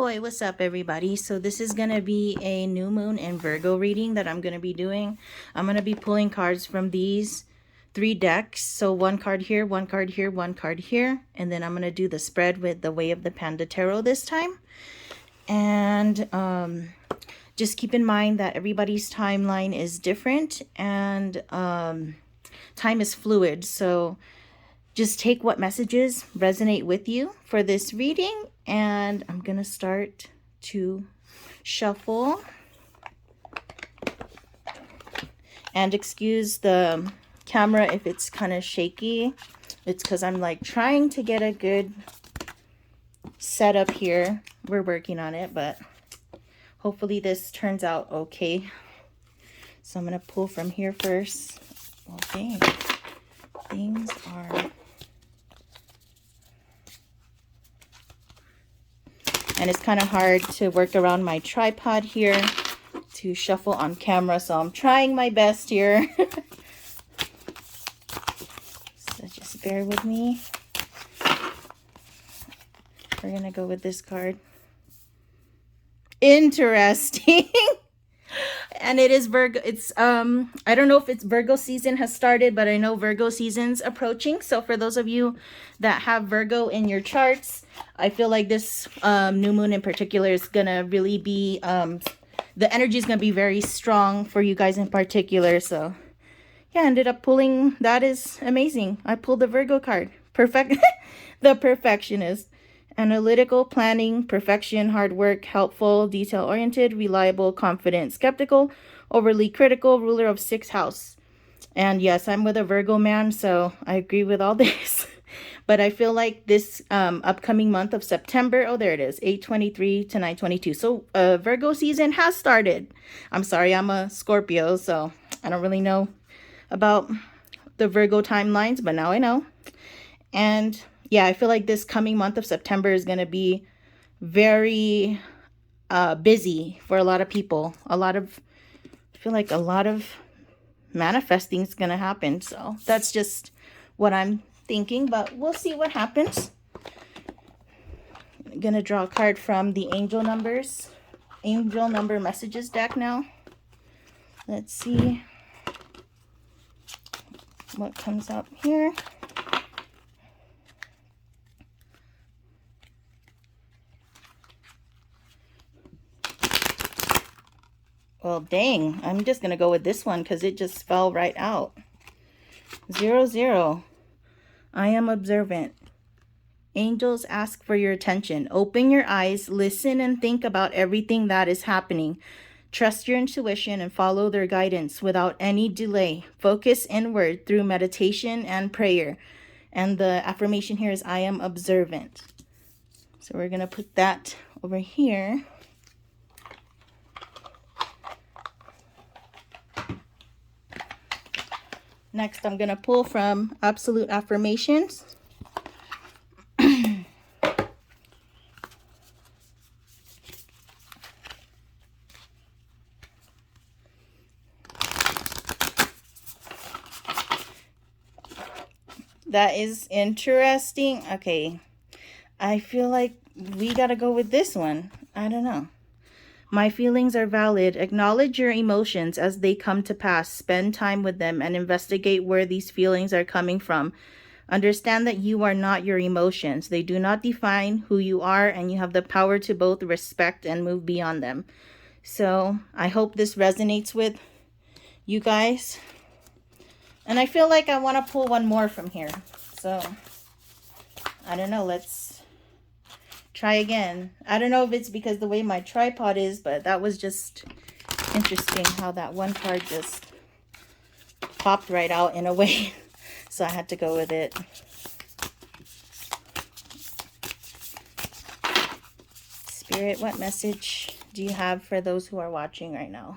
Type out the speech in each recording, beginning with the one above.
Ahoy, what's up everybody? So this is going to be a new moon and Virgo reading that I'm going to be doing. I'm going to be pulling cards from these 3 decks. So one card here, one card here, one card here. And then I'm going to do the spread with the Way of the Panda Tarot this time. And just keep in mind that everybody's timeline is different and time is fluid. So just take what messages resonate with you for this reading, and I'm gonna start to shuffle. And excuse the camera if it's kind of shaky. It's because I'm like trying to get a good setup here. We're working on it, but hopefully this turns out okay. So I'm gonna pull from here first. Okay, things are... And it's kind of hard to work around my tripod here to shuffle on camera, so I'm trying my best here. So just bear with me. We're gonna go with this card. Interesting. And it is Virgo. It's I don't know if it's Virgo season has started, but I know Virgo season's approaching. So for those of you that have Virgo in your charts, I feel like this new moon in particular is gonna really be the energy is gonna be very strong for you guys in particular. So yeah, I ended up pulling, that is amazing. I pulled the Virgo card. Perfect. The perfectionist. Analytical, planning, perfection, hard work, helpful, detail-oriented, reliable, confident, skeptical, overly critical, ruler of 6th house. And yes, I'm with a Virgo man, so I agree with all this. But I feel like this upcoming month of September, oh, there it is, 8/23 to 9/22. So Virgo season has started. I'm sorry, I'm a Scorpio, so I don't really know about the Virgo timelines, but now I know. And yeah, I feel like this coming month of September is going to be very busy for a lot of people. I feel like a lot of manifesting is going to happen. So that's just what I'm thinking, but we'll see what happens. I'm going to draw a card from the Angel Number Messages deck now. Let's see what comes up here. Well, dang, I'm just going to go with this one because it just fell right out. 0, I am observant. Angels ask for your attention. Open your eyes, listen, and think about everything that is happening. Trust your intuition and follow their guidance without any delay. Focus inward through meditation and prayer. And the affirmation here is, I am observant. So we're going to put that over here. Next, I'm going to pull from Absolute Affirmations. That is interesting. Okay, I feel like we got to go with this one. I don't know. My feelings are valid. Acknowledge your emotions as they come to pass. Spend time with them and investigate where these feelings are coming from. Understand that you are not your emotions. They do not define who you are, and you have the power to both respect and move beyond them. So I hope this resonates with you guys. And I feel like I want to pull one more from here. So I don't know. Let's try again. I don't know if it's because the way my tripod is, but that was just interesting how that one card just popped right out in a way. So I had to go with it. Spirit, what message do you have for those who are watching right now?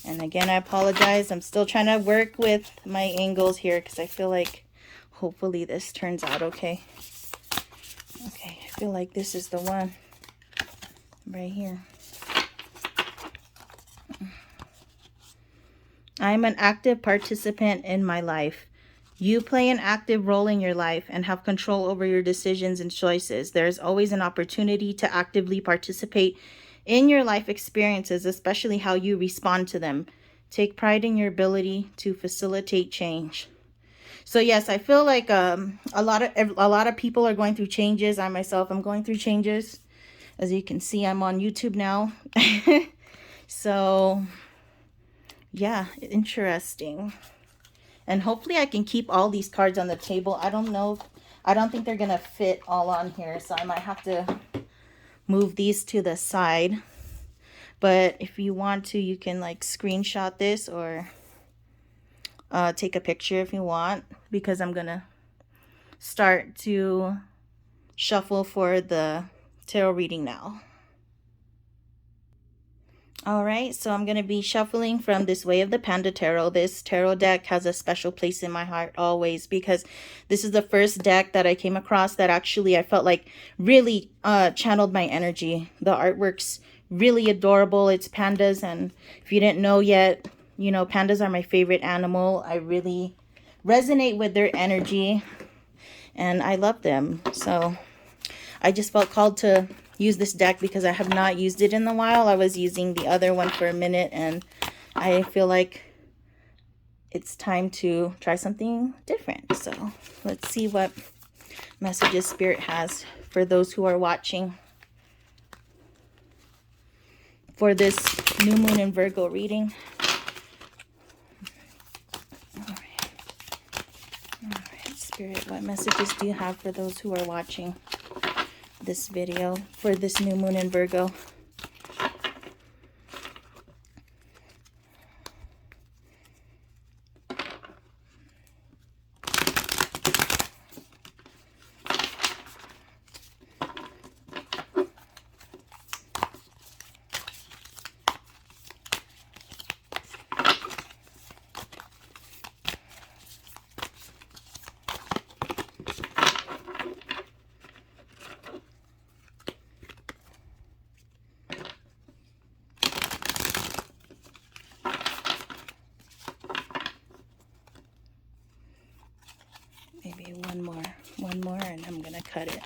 And again, I apologize. I'm still trying to work with my angles here because I feel like hopefully this turns out okay. Okay, I feel like this is the one right here. I'm an active participant in my life. You play an active role in your life and have control over your decisions and choices. There's always an opportunity to actively participate in your life experiences, especially how you respond to them. Take pride in your ability to facilitate change. So yes, I feel like a lot of people are going through changes. I myself am going through changes. As you can see, I'm on YouTube now. So yeah, interesting. And hopefully I can keep all these cards on the table. I don't know. I don't think they're going to fit all on here. So I might have to move these to the side. But if you want to, you can like screenshot this or take a picture if you want. Because I'm going to start to shuffle for the tarot reading now. All right, so I'm going to be shuffling from this Way of the Panda Tarot. This tarot deck has a special place in my heart always because this is the first deck that I came across that actually I felt like really channeled my energy. The artwork's really adorable. It's pandas, and if you didn't know yet, you know, pandas are my favorite animal. I really resonate with their energy, and I love them. So I just felt called to use this deck because I have not used it in a while. I was using the other one for a minute, and I feel like it's time to try something different. So let's see what messages Spirit has for those who are watching for this new moon in Virgo reading. All right, Spirit, what messages do you have for those who are watching this video for this new moon in Virgo? Maybe one more, and I'm gonna cut it.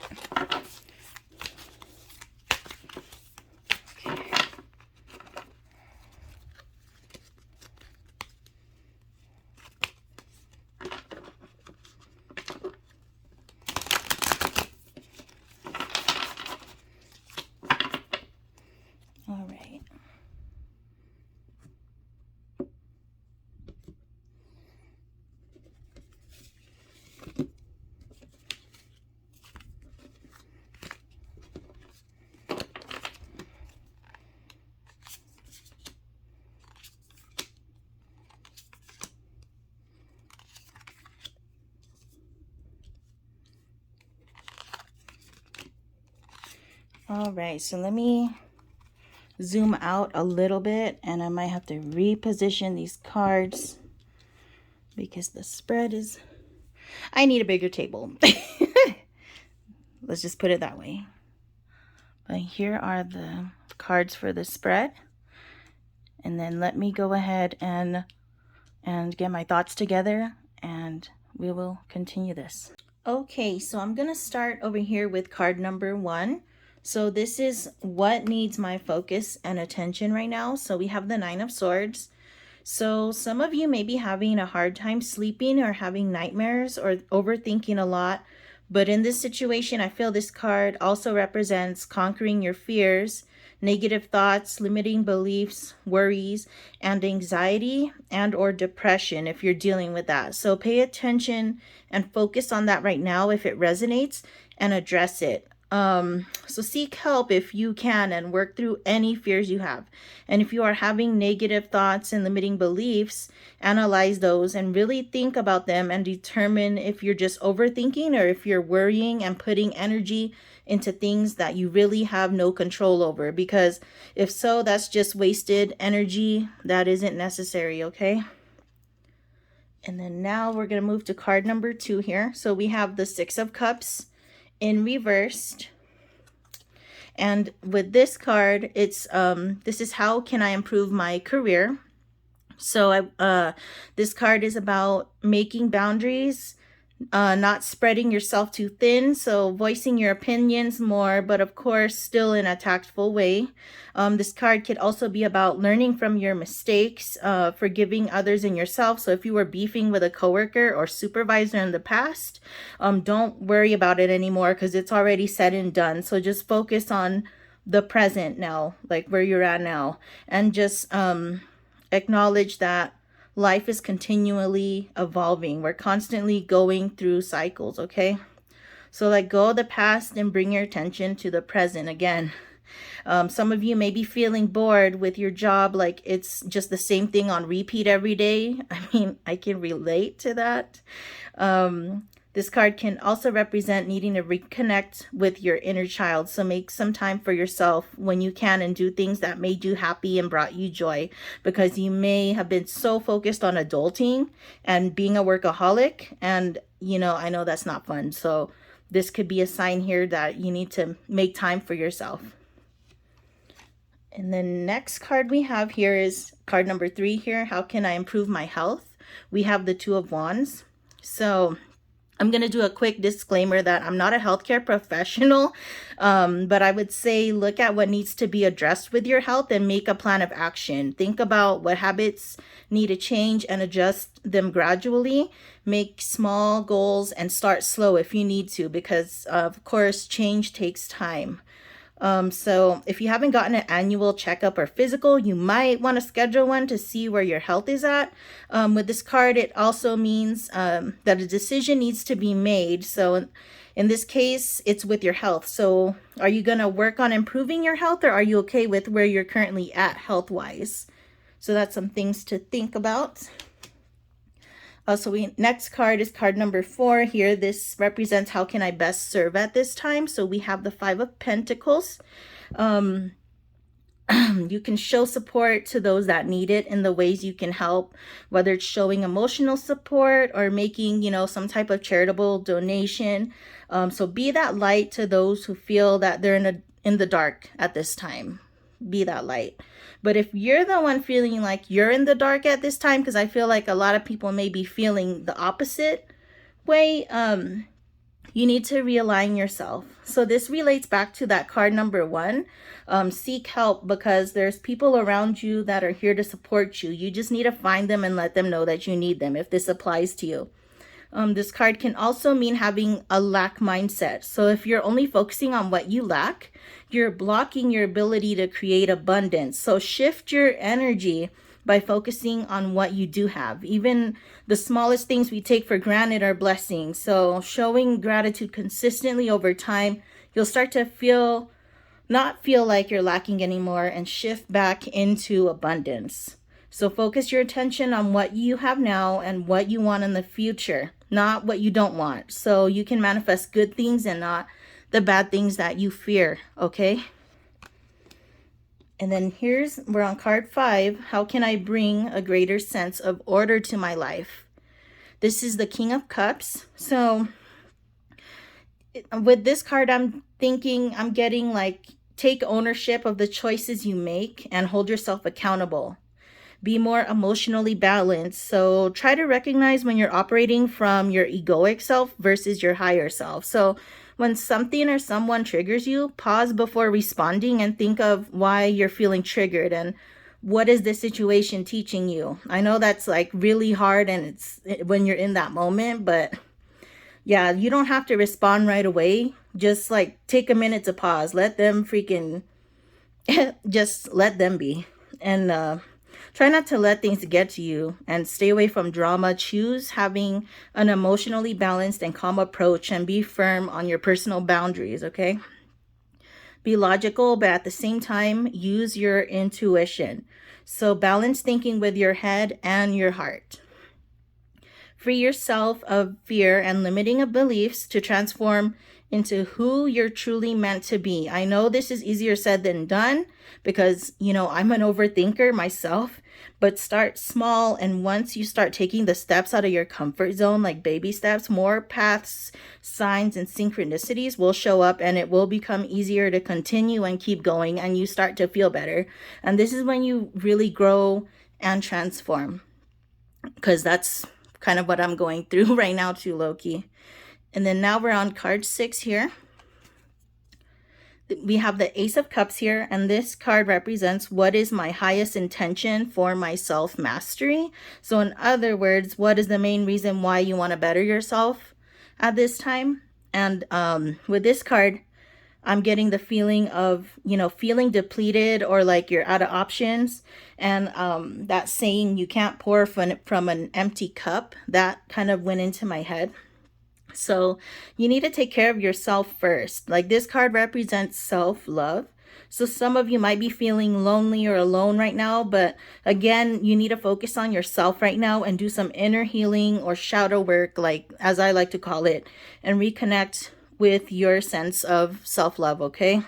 Okay. All right. All right, so let me zoom out a little bit, and I might have to reposition these cards because the spread is, I need a bigger table. Let's just put it that way. But here are the cards for the spread. And then let me go ahead and get my thoughts together, and we will continue this. Okay, so I'm gonna start over here with card number 1. So this is what needs my focus and attention right now. So we have the 9 of Swords. So some of you may be having a hard time sleeping or having nightmares or overthinking a lot. But in this situation, I feel this card also represents conquering your fears, negative thoughts, limiting beliefs, worries, and anxiety and or depression if you're dealing with that. So pay attention and focus on that right now if it resonates, and address it. So seek help if you can and work through any fears you have. And if you are having negative thoughts and limiting beliefs, analyze those and really think about them and determine if you're just overthinking or if you're worrying and putting energy into things that you really have no control over. Because if so, that's just wasted energy that isn't necessary, okay? And then now we're going to move to card number 2 here. So we have the 6 of Cups in reversed, and with this card, it's this is how can I improve my career. So this card is about making boundaries, not spreading yourself too thin, so voicing your opinions more, but of course still in a tactful way. This card could also be about learning from your mistakes, forgiving others and yourself. So if you were beefing with a coworker or supervisor in the past, don't worry about it anymore because it's already said and done. So just focus on the present now, like where you're at now, and just acknowledge that life is continually evolving. We're constantly going through cycles, okay? So let go of the past and bring your attention to the present again. Some of you may be feeling bored with your job, like it's just the same thing on repeat every day. I mean, I can relate to that. This card can also represent needing to reconnect with your inner child. So make some time for yourself when you can and do things that made you happy and brought you joy, because you may have been so focused on adulting and being a workaholic. And, I know that's not fun. So this could be a sign here that you need to make time for yourself. And the next card we have here is card number 3 here. How can I improve my health? We have the Two of Wands. So I'm going to do a quick disclaimer that I'm not a healthcare professional, but I would say look at what needs to be addressed with your health and make a plan of action. Think about what habits need to change and adjust them gradually. Make small goals and start slow if you need to, because of course, change takes time. So if you haven't gotten an annual checkup or physical, you might want to schedule one to see where your health is at. With this card, it also means that a decision needs to be made. So in this case, it's with your health. So are you going to work on improving your health, or are you okay with where you're currently at health-wise? So that's some things to think about. Next card is card number 4 here. This represents how can I best serve at this time. So we have the 5 of Pentacles. You can show support to those that need it in the ways you can help, whether it's showing emotional support or making, some type of charitable donation. So be that light to those who feel that they're in the dark at this time. Be that light. But if you're the one feeling like you're in the dark at this time, because I feel like a lot of people may be feeling the opposite way, you need to realign yourself. So this relates back to that card number 1. Seek help, because there's people around you that are here to support you. You just need to find them and let them know that you need them if this applies to you. This card can also mean having a lack mindset. So if you're only focusing on what you lack, you're blocking your ability to create abundance. So shift your energy by focusing on what you do have. Even the smallest things we take for granted are blessings. So showing gratitude consistently over time, you'll start to not feel like you're lacking anymore and shift back into abundance. So focus your attention on what you have now and what you want in the future, not what you don't want. So you can manifest good things and not the bad things that you fear, okay? And then we're on card 5. How can I bring a greater sense of order to my life? This is the King of Cups. So with this card, I'm getting like, take ownership of the choices you make and hold yourself accountable. Be more emotionally balanced. So try to recognize when you're operating from your egoic self versus your higher self. So when something or someone triggers you, pause before responding and think of why you're feeling triggered and what is the situation teaching you. I know that's like really hard and it's when you're in that moment, but yeah, you don't have to respond right away. Just like take a minute to pause. Let them just let them be. And try not to let things get to you and stay away from drama. Choose having an emotionally balanced and calm approach and be firm on your personal boundaries, okay? Be logical, but at the same time, use your intuition. So balance thinking with your head and your heart. Free yourself of fear and limiting of beliefs to transform into who you're truly meant to be. I know this is easier said than done because, I'm an overthinker myself, but start small. And once you start taking the steps out of your comfort zone, like baby steps, more paths, signs, and synchronicities will show up and it will become easier to continue and keep going and you start to feel better. And this is when you really grow and transform, because that's kind of what I'm going through right now too, Loki. And then now we're on card 6 here. We have the Ace of Cups here, and this card represents what is my highest intention for my self-mastery. So in other words, what is the main reason why you want to better yourself at this time? And with this card, I'm getting the feeling of, feeling depleted, or like you're out of options. And that saying, you can't pour from an empty cup, that kind of went into my head. So you need to take care of yourself first. Like, this card represents self-love. So some of you might be feeling lonely or alone right now, but again, you need to focus on yourself right now and do some inner healing or shadow work, like as I like to call it, and reconnect with your sense of self-love, okay?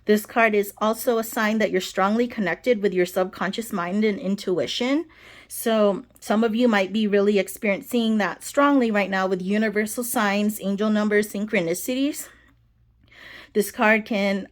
This card is also a sign that you're strongly connected with your subconscious mind and intuition. So some of you might be really experiencing that strongly right now with universal signs, angel numbers, synchronicities. This card can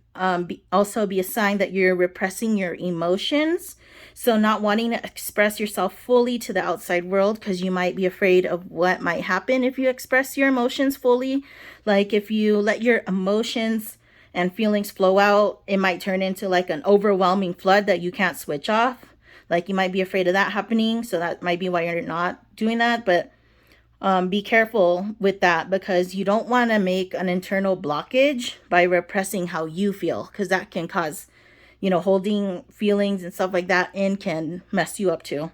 also be a sign that you're repressing your emotions. So not wanting to express yourself fully to the outside world, because you might be afraid of what might happen if you express your emotions fully. Like, if you let your emotions and feelings flow out, it might turn into like an overwhelming flood that you can't switch off. Like, you might be afraid of that happening. So that might be why you're not doing that. But be careful with that, because you don't want to make an internal blockage by repressing how you feel, because that can cause, holding feelings and stuff like that in can mess you up too.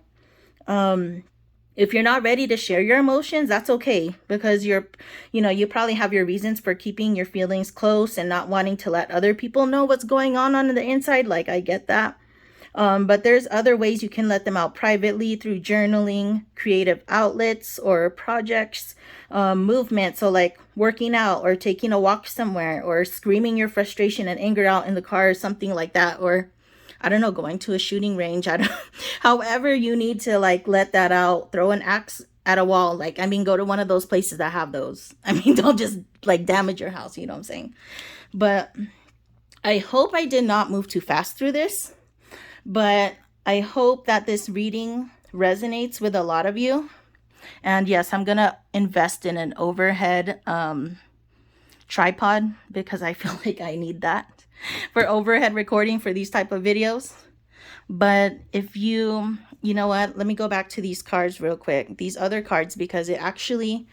If you're not ready to share your emotions, that's okay, because you probably have your reasons for keeping your feelings close and not wanting to let other people know what's going on the inside. Like, I get that. But there's other ways you can let them out privately, through journaling, creative outlets, or projects, movement. So like working out, or taking a walk somewhere, or screaming your frustration and anger out in the car, or something like that. Or, I don't know, going to a shooting range. However you need to like let that out. Throw an axe at a wall. Like, go to one of those places that have those. Don't just like damage your house, you know what I'm saying? But I hope I did not move too fast through this. But I hope that this reading resonates with a lot of you. And yes, I'm going to invest in an overhead tripod, because I feel like I need that for overhead recording for these type of videos. But if you know what, let me go back to these cards real quick, these other cards, because it actually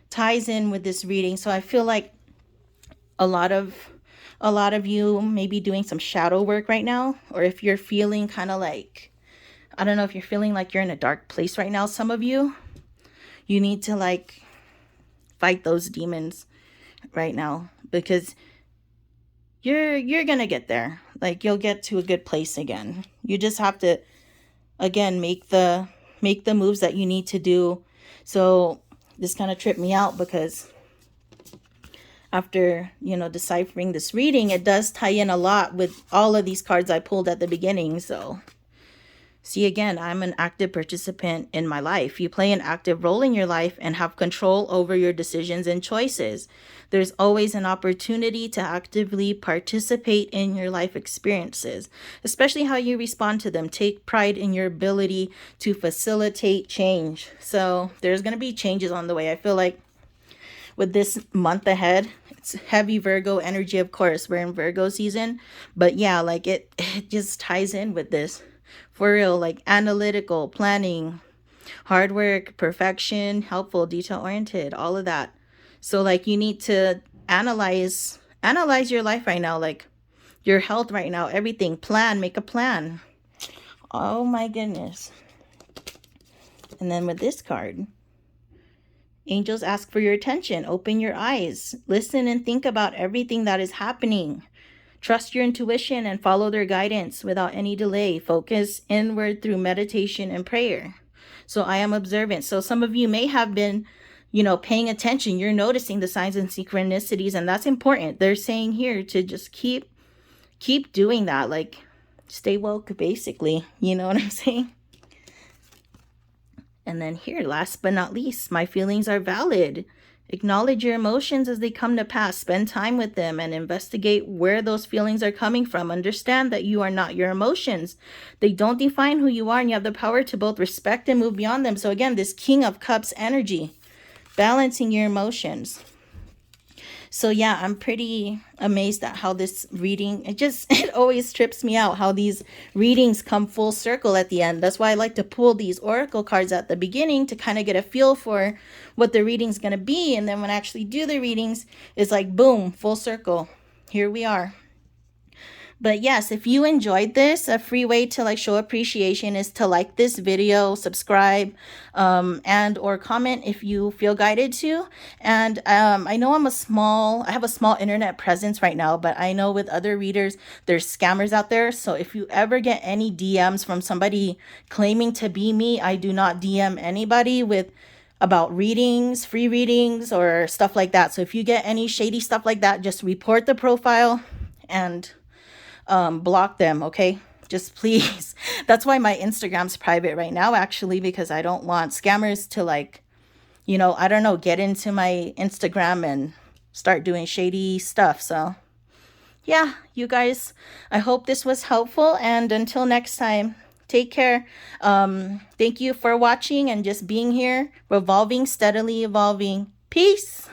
ties in with this reading. So I feel like a lot of you may be doing some shadow work right now, or if you're feeling kind of like, I don't know, if you're feeling like you're in a dark place right now, some of you need to like fight those demons right now, because you're gonna get there. Like, you'll get to a good place again. You just have to, again, make the moves that you need to do. So this kind of tripped me out, because after, deciphering this reading, it does tie in a lot with all of these cards I pulled at the beginning. So, see, again, I'm an active participant in my life. You play an active role in your life and have control over your decisions and choices. There's always an opportunity to actively participate in your life experiences, especially how you respond to them. Take pride in your ability to facilitate change. So there's going to be changes on the way. I feel like with this month ahead, it's heavy Virgo energy, of course. We're in Virgo season. But yeah, like it just ties in with this. For real, like analytical, planning, hard work, perfection, helpful, detail-oriented, all of that. So like, you need to analyze your life right now, like your health right now, everything. Make a plan. Oh my goodness. And then with this card, angels ask for your attention. Open your eyes. Listen and think about everything that is happening. Trust your intuition and follow their guidance without any delay. Focus inward through meditation and prayer. So I am observant. So some of you may have been, paying attention. You're noticing the signs and synchronicities, and that's important. They're saying here to just keep doing that. Like, stay woke, basically. You know what I'm saying? And then here, last but not least, my feelings are valid. Acknowledge your emotions as they come to pass. Spend time with them and investigate where those feelings are coming from. Understand that you are not your emotions. They don't define who you are, and you have the power to both respect and move beyond them. So again, this King of Cups energy, balancing your emotions. So yeah, I'm pretty amazed at how this reading, it always trips me out how these readings come full circle at the end. That's why I like to pull these oracle cards at the beginning to kind of get a feel for what the reading's going to be. And then when I actually do the readings, it's like, boom, full circle. Here we are. But yes, if you enjoyed this, a free way to like show appreciation is to like this video, subscribe, and or comment if you feel guided to. And I know I have a small internet presence right now, but I know with other readers, there's scammers out there. So if you ever get any DMs from somebody claiming to be me, I do not DM anybody with about readings, free readings, or stuff like that. So if you get any shady stuff like that, just report the profile and block them, okay? Just please. That's why my Instagram's private right now, actually, because I don't want scammers to like, I don't know, get into my Instagram and start doing shady stuff. So yeah, you guys, I hope this was helpful, and until next time, take care. Thank you for watching and just being here, revolving, steadily evolving. Peace.